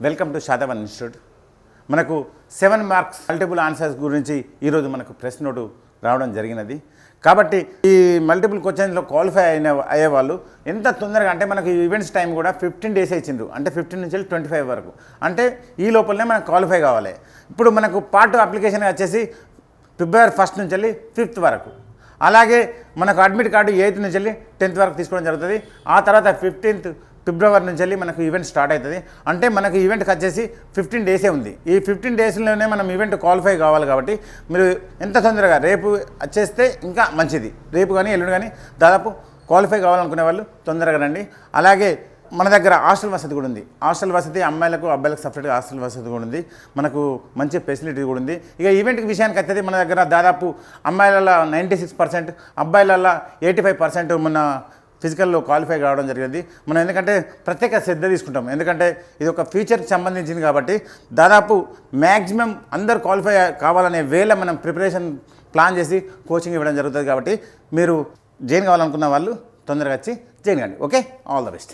Welcome to Shatavan institute. మనకు 7 marks multiple answers గురించి ఈరోజు మనకు ప్రెస్ నోటు రావడం జరిగినది. కాబట్టి ఈ మల్టిపుల్ క్వశ్చన్స్లో క్వాలిఫై అయ్యేవాళ్ళు ఎంత తొందరగా అంటే మనకు ఈవెంట్స్ టైం కూడా 15 days ఇచ్చిండ్రు. అంటే 15 నుంచి 25 వరకు, అంటే ఈ లోపలనే మనకు క్వాలిఫై కావాలి. ఇప్పుడు మనకు పార్ట్ అప్లికేషన్ వచ్చేసి February 1st నుంచి 5th వరకు. అలాగే మనకు అడ్మిట్ కార్డు 8th నుంచి 10th వరకు తీసుకోవడం జరుగుతుంది. ఆ తర్వాత 15th February నుంచి మనకు ఈవెంట్ స్టార్ట్ అవుతుంది. అంటే మనకు ఈవెంట్కి వచ్చేసి 15 days ఉంది. ఈ 15 daysలోనే మనం ఈవెంట్ క్వాలిఫై కావాలి. కాబట్టి మీరు ఎంత తొందరగా రేపు వచ్చేస్తే ఇంకా మంచిది. రేపు కానీ ఎల్లుండి కానీ దాదాపు క్వాలిఫై కావాలనుకునే వాళ్ళు తొందరగా రండి. అలాగే మన దగ్గర హాస్టల్ వసతి కూడా ఉంది. హాస్టల్ వసతి అమ్మాయిలకు అబ్బాయిలకు సపరేట్గా హాస్టల్ వసతి కూడా ఉంది. మనకు మంచి ఫెసిలిటీ కూడా ఉంది. ఇక ఈవెంట్కి విషయానికి వచ్చేది మన దగ్గర దాదాపు అమ్మాయిలలో 96%, అబ్బాయిలలో 85% మన ఫిజికల్లో క్వాలిఫై కావడం జరిగింది. మనం ఎందుకంటే ప్రత్యేక శ్రద్ధ తీసుకుంటాం, ఎందుకంటే ఇది ఒక ఫ్యూచర్కి సంబంధించింది. కాబట్టి దాదాపు మ్యాక్సిమం అందరు క్వాలిఫై కావాలనే వేళ మనం ప్రిపరేషన్ ప్లాన్ చేసి కోచింగ్ ఇవ్వడం జరుగుతుంది. కాబట్టి మీరు జాయిన్ కావాలనుకున్న వాళ్ళు తొందరగా వచ్చి జాయిన్ కండి. Okay, all the best.